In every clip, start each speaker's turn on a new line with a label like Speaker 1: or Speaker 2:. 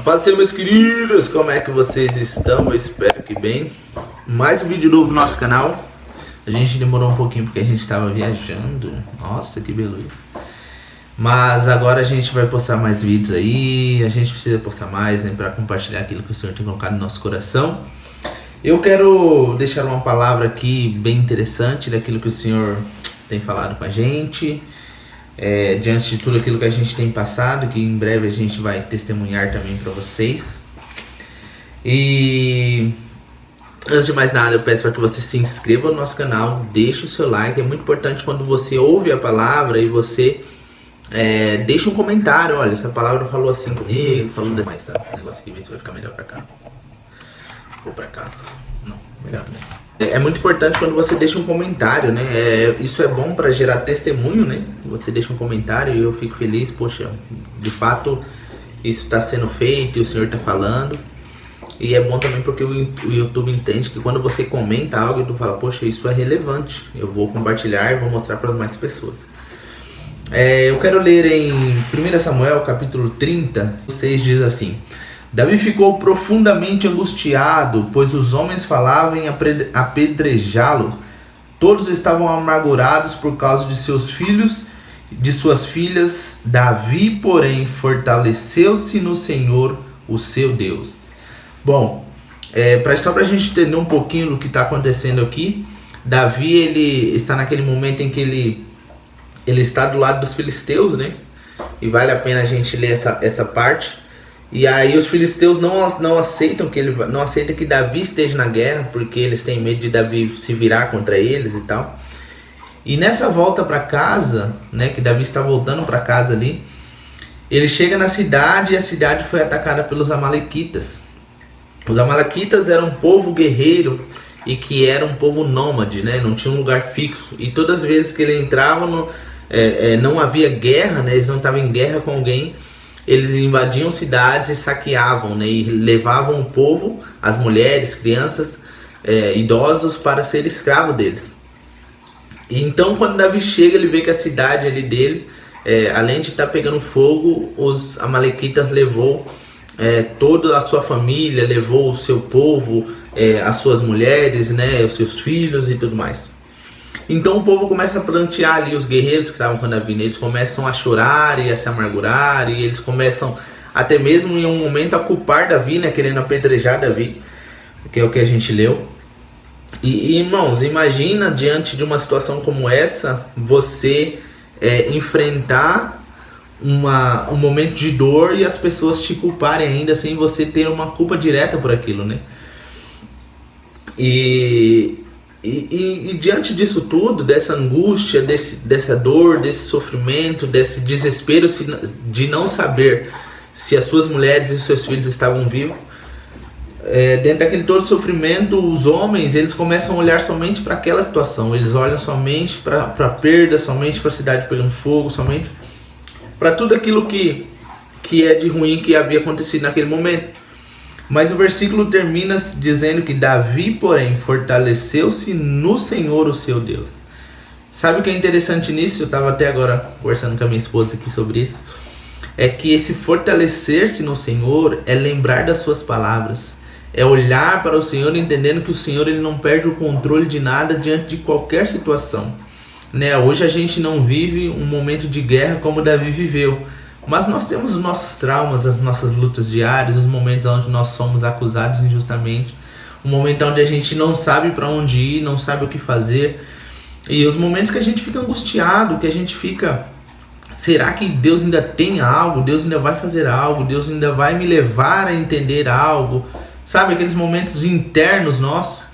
Speaker 1: Paz do Senhor, meus queridos, como é que vocês estão? Eu espero que bem. Mais um vídeo novo no nosso canal. A gente demorou um pouquinho porque a gente estava viajando. Nossa, que beleza. Mas agora a gente vai postar mais vídeos aí. A gente precisa postar mais, né, para compartilhar aquilo que o Senhor tem colocado no nosso coração. Eu quero deixar uma palavra aqui bem interessante daquilo que o Senhor tem falado com a gente. Diante de tudo aquilo que a gente tem passado, que em breve a gente vai testemunhar também para vocês. E antes de mais nada, eu peço para que você se inscreva no nosso canal, deixe o seu like. É muito importante quando você ouve a palavra e você deixa um comentário. Olha, essa palavra falou assim comigo, falou demais, tá? O negócio aqui, ver se vai ficar melhor para cá. Vou para cá. Não, melhor não. É muito importante quando você deixa um comentário, né? Isso é bom para gerar testemunho, né? Você deixa um comentário e eu fico feliz. Poxa, de fato isso está sendo feito e o Senhor está falando. E é bom também porque o YouTube entende que quando você comenta algo e tu fala, poxa, isso é relevante, eu vou compartilhar e vou mostrar para mais pessoas. Eu quero ler em 1 Samuel capítulo 30, 6 diz assim: Davi ficou profundamente angustiado, pois os homens falavam em apedrejá-lo. Todos estavam amargurados por causa de seus filhos, de suas filhas. Davi, porém, fortaleceu-se no Senhor, o seu Deus. Bom, só para a gente entender um pouquinho do que está acontecendo aqui, Davi ele está naquele momento em que ele está do lado dos filisteus, né? E vale a pena a gente ler essa parte. E aí os filisteus não aceitam que Davi esteja na guerra, porque eles têm medo de Davi se virar contra eles e tal. E nessa volta para casa, né, que Davi está voltando para casa ali, ele chega na cidade e a cidade foi atacada pelos amalequitas. Os amalequitas eram um povo guerreiro e que era um povo nômade, né, não tinha um lugar fixo. E todas as vezes que ele entrava, não havia guerra, né, eles não estavam em guerra com alguém. Eles invadiam cidades e saqueavam, né, e levavam o povo, as mulheres, crianças, idosos, para ser escravo deles. E então quando Davi chega, ele vê que a cidade ali dele, além de estar pegando fogo, os amalequitas levou toda a sua família, levou o seu povo, as suas mulheres, né, os seus filhos e tudo mais. Então o povo começa a prantear ali, os guerreiros que estavam com Davi, né? Eles começam a chorar e a se amargurar, e eles começam até mesmo em um momento a culpar Davi, né? Querendo apedrejar Davi, que é o que a gente leu. E irmãos, imagina diante de uma situação como essa, você enfrentar um momento de dor e as pessoas te culparem ainda sem você ter uma culpa direta por aquilo, né? E diante disso tudo, dessa angústia, dessa dor, desse sofrimento, desse desespero de não saber se as suas mulheres e os seus filhos estavam vivos, dentro daquele todo sofrimento, os homens eles começam a olhar somente para aquela situação. Eles olham somente para a perda, somente para a cidade pegando fogo, somente para tudo aquilo que é de ruim que havia acontecido naquele momento. Mas o versículo termina dizendo que Davi, porém, fortaleceu-se no Senhor, o seu Deus. Sabe o que é interessante nisso? Eu estava até agora conversando com a minha esposa aqui sobre isso. É que esse fortalecer-se no Senhor é lembrar das suas palavras. É olhar para o Senhor entendendo que o Senhor ele não perde o controle de nada diante de qualquer situação. Né? Hoje a gente não vive um momento de guerra como Davi viveu. Mas nós temos os nossos traumas, as nossas lutas diárias, os momentos onde nós somos acusados injustamente, o momento onde a gente não sabe para onde ir, não sabe o que fazer, e os momentos que a gente fica angustiado, que a gente fica, será que Deus ainda tem algo? Deus ainda vai fazer algo? Deus ainda vai me levar a entender algo? Sabe, aqueles momentos internos nossos,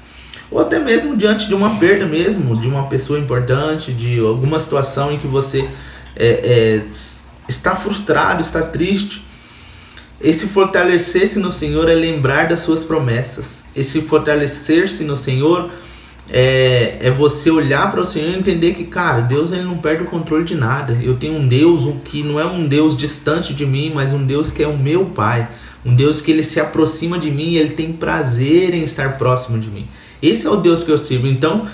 Speaker 1: ou até mesmo diante de uma perda mesmo, de uma pessoa importante, de alguma situação em que você está frustrado, está triste. Esse fortalecer-se no Senhor é lembrar das suas promessas. Esse fortalecer-se no Senhor é você olhar para o Senhor e entender que, cara, Deus ele não perde o controle de nada. Eu tenho um Deus que não é um Deus distante de mim, mas um Deus que é o meu Pai. Um Deus que ele se aproxima de mim e ele tem prazer em estar próximo de mim. Esse é o Deus que eu sirvo. Então,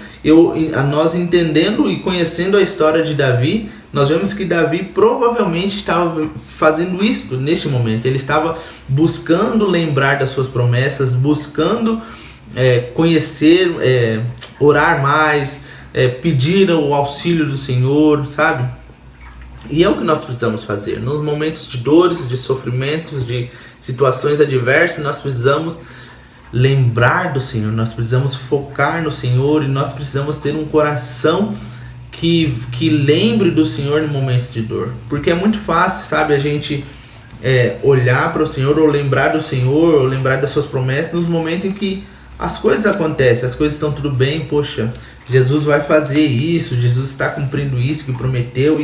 Speaker 1: nós entendendo e conhecendo a história de Davi, nós vemos que Davi provavelmente estava fazendo isso neste momento. Ele estava buscando lembrar das suas promessas, buscando conhecer, orar mais, pedir o auxílio do Senhor, sabe? E é o que nós precisamos fazer. Nos momentos de dores, de sofrimentos, de situações adversas, nós precisamos lembrar do Senhor, nós precisamos focar no Senhor e nós precisamos ter um coração que lembre do Senhor em momentos de dor. Porque é muito fácil, sabe, a gente olhar para o Senhor ou lembrar do Senhor, ou lembrar das suas promessas nos momentos em que as coisas acontecem, as coisas estão tudo bem, poxa, Jesus vai fazer isso, Jesus está cumprindo isso que prometeu,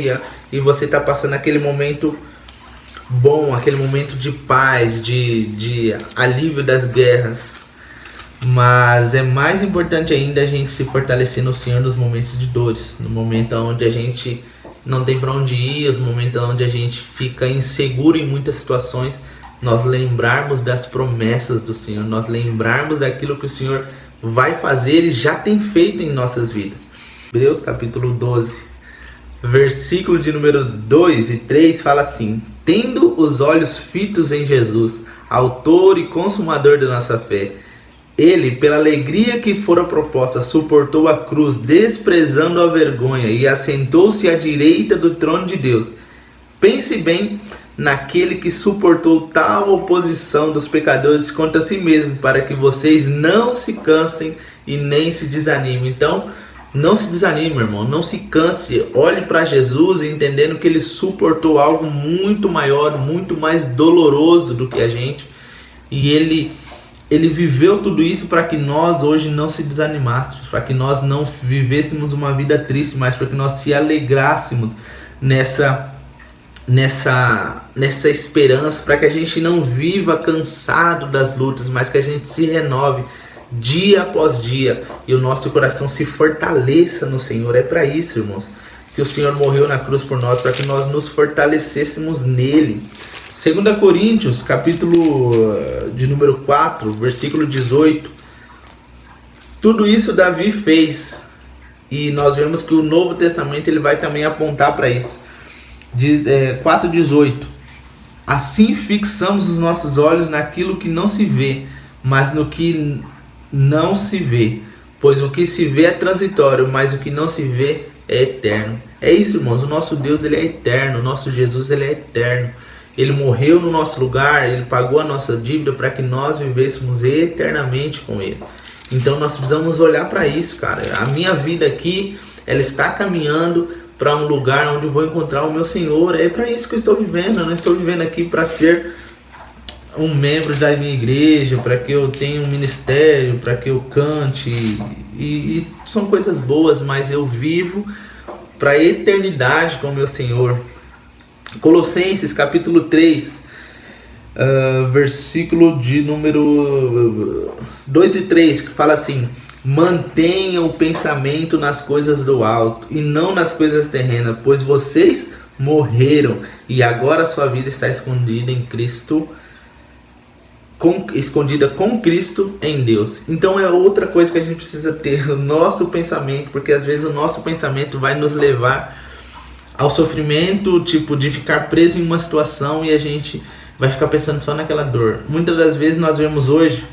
Speaker 1: e você está passando aquele momento bom, aquele momento de paz, de alívio das guerras. Mas é mais importante ainda a gente se fortalecer no Senhor nos momentos de dores, no momento onde a gente não tem para onde ir, os momentos onde a gente fica inseguro em muitas situações, nós lembrarmos das promessas do Senhor, nós lembrarmos daquilo que o Senhor vai fazer e já tem feito em nossas vidas. Hebreus capítulo 12, versículo de número 2 e 3 fala assim: tendo os olhos fitos em Jesus, autor e consumador da nossa fé, ele, pela alegria que fora proposta, suportou a cruz, desprezando a vergonha, e assentou-se à direita do trono de Deus. Pense bem naquele que suportou tal oposição dos pecadores contra si mesmo, para que vocês não se cansem e nem se desanimem. Então, não se desanime, meu irmão, não se canse. Olhe para Jesus, entendendo que ele suportou algo muito maior, muito mais doloroso do que a gente. E ele viveu tudo isso para que nós hoje não se desanimássemos, para que nós não vivêssemos uma vida triste, mas para que nós se alegrássemos nessa esperança, para que a gente não viva cansado das lutas, mas que a gente se renove dia após dia e o nosso coração se fortaleça no Senhor. É para isso, irmãos, que o Senhor morreu na cruz por nós, para que nós nos fortalecêssemos nele. 2 Coríntios, capítulo de número 4, versículo 18. Tudo isso Davi fez. E nós vemos que o Novo Testamento ele vai também apontar para isso. 4,18. Assim fixamos os nossos olhos naquilo que não se vê, mas no que não se vê. Pois o que se vê é transitório, mas o que não se vê é eterno. É isso, irmãos. O nosso Deus ele é eterno. O nosso Jesus ele é eterno. Ele morreu no nosso lugar, ele pagou a nossa dívida para que nós vivêssemos eternamente com ele. Então nós precisamos olhar para isso, cara. A minha vida aqui, ela está caminhando para um lugar onde eu vou encontrar o meu Senhor. É para isso que eu estou vivendo. Eu não estou vivendo aqui para ser um membro da minha igreja, para que eu tenha um ministério, para que eu cante. E são coisas boas, mas eu vivo para a eternidade com o meu Senhor. Colossenses capítulo 3, versículo de número 2 e 3, que fala assim: mantenha o pensamento nas coisas do alto e não nas coisas terrenas, pois vocês morreram e agora a sua vida está escondida em Cristo, escondida com Cristo em Deus. Então é outra coisa que a gente precisa ter, o nosso pensamento, porque às vezes o nosso pensamento vai nos levar ao sofrimento, tipo, de ficar preso em uma situação e a gente vai ficar pensando só naquela dor. Muitas das vezes nós vemos hoje,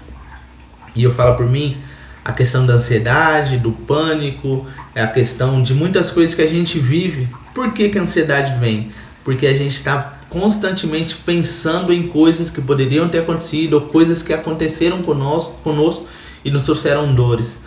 Speaker 1: e eu falo por mim, a questão da ansiedade, do pânico, a questão de muitas coisas que a gente vive. Por que que a ansiedade vem? Porque a gente está constantemente pensando em coisas que poderiam ter acontecido, ou coisas que aconteceram conosco e nos trouxeram dores.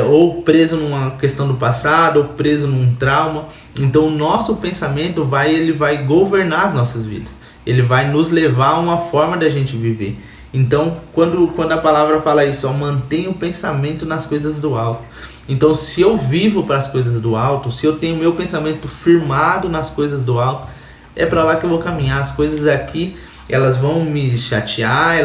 Speaker 1: Ou preso numa questão do passado, ou preso num trauma. Então o nosso pensamento ele vai governar as nossas vidas. Ele vai nos levar a uma forma da gente viver. Então quando a palavra fala isso, mantenha o pensamento nas coisas do alto. Então se eu vivo para as coisas do alto, se eu tenho meu pensamento firmado nas coisas do alto, é para lá que eu vou caminhar. As coisas aqui, elas vão me chatear,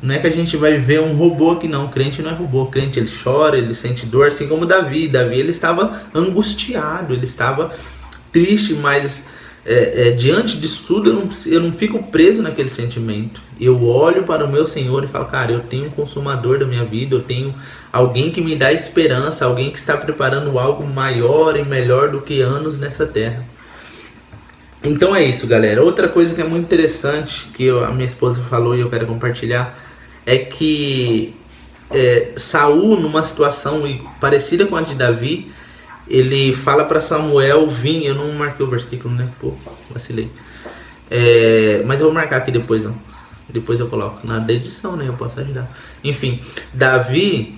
Speaker 1: não é que a gente vai ver um robô aqui, não. O crente não é robô, o crente ele chora, ele sente dor, assim como Davi ele estava angustiado, ele estava triste, mas diante disso tudo eu não fico preso naquele sentimento. Eu olho para o meu Senhor e falo, cara, eu tenho um consumador da minha vida, eu tenho alguém que me dá esperança, alguém que está preparando algo maior e melhor do que anos nessa terra. Então é isso, galera. Outra coisa que é muito interessante, que a minha esposa falou e eu quero compartilhar, é que Saul, numa situação parecida com a de Davi, ele fala para Samuel vir. Eu não marquei o versículo, né? Pô, vacilei. Mas eu vou marcar aqui depois, ó. Depois eu coloco na edição, né? Eu posso ajudar. Enfim, Davi,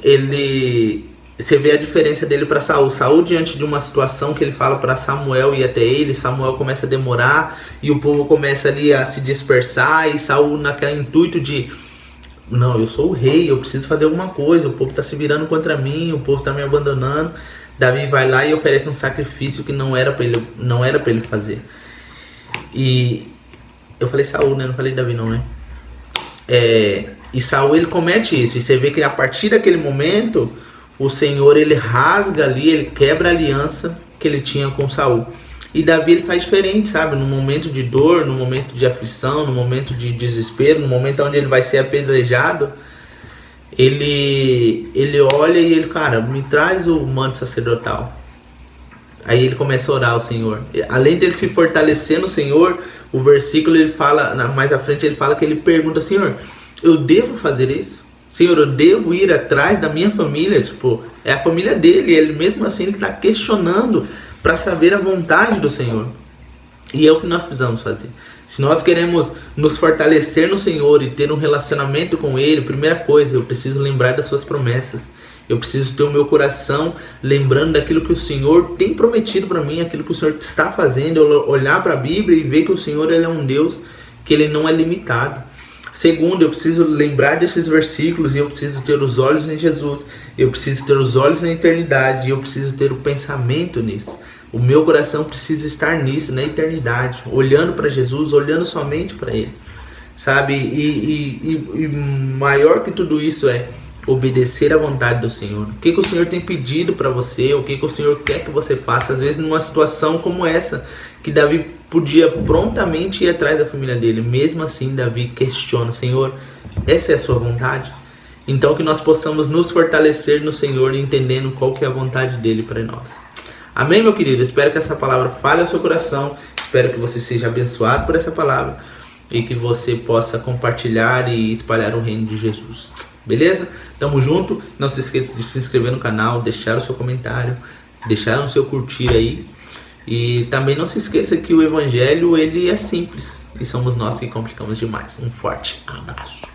Speaker 1: você vê a diferença dele para Saul. Saul, diante de uma situação que ele fala para Samuel ir até ele, Samuel começa a demorar e o povo começa ali a se dispersar, e Saul naquele intuito de: não, eu sou o rei, eu preciso fazer alguma coisa, o povo está se virando contra mim, o povo está me abandonando. Davi vai lá e oferece um sacrifício que não era para ele fazer. E eu falei Saul, né? Não falei Davi não, né? E Saul, ele comete isso, e você vê que a partir daquele momento o Senhor, ele rasga ali, ele quebra a aliança que ele tinha com Saul. E Davi, ele faz diferente, sabe? No momento de dor, no momento de aflição, no momento de desespero, no momento onde ele vai ser apedrejado, ele olha e ele: cara, me traz o manto sacerdotal. Aí ele começa a orar ao Senhor. Além dele se fortalecer no Senhor, o versículo, ele fala, mais à frente ele fala que ele pergunta: Senhor, eu devo fazer isso? Senhor, eu devo ir atrás da minha família? Tipo, é a família dele, ele mesmo assim ele está questionando para saber a vontade do Senhor. E é o que nós precisamos fazer. Se nós queremos nos fortalecer no Senhor e ter um relacionamento com Ele, primeira coisa, eu preciso lembrar das suas promessas. Eu preciso ter o meu coração lembrando daquilo que o Senhor tem prometido para mim, aquilo que o Senhor está fazendo. Eu olhar para a Bíblia e ver que o Senhor, ele é um Deus que ele não é limitado. Segundo, eu preciso lembrar desses versículos, e eu preciso ter os olhos em Jesus, eu preciso ter os olhos na eternidade, e eu preciso ter o pensamento nisso. O meu coração precisa estar nisso, na eternidade, olhando para Jesus, olhando somente para Ele, sabe? E maior que tudo isso é obedecer à vontade do Senhor. O que o Senhor tem pedido para você, o que o Senhor quer que você faça. Às vezes numa situação como essa, que Davi podia prontamente ir atrás da família dele, mesmo assim Davi questiona: Senhor, essa é a sua vontade? Então que nós possamos nos fortalecer no Senhor, entendendo qual que é a vontade dele para nós. Amém, meu querido? Espero que essa palavra fale ao seu coração, espero que você seja abençoado por essa palavra e que você possa compartilhar e espalhar o reino de Jesus. Beleza? Tamo junto. Não se esqueça de se inscrever no canal, deixar o seu comentário, deixar o seu curtir aí. E também não se esqueça que o evangelho, ele é simples e somos nós que complicamos demais. Um forte abraço.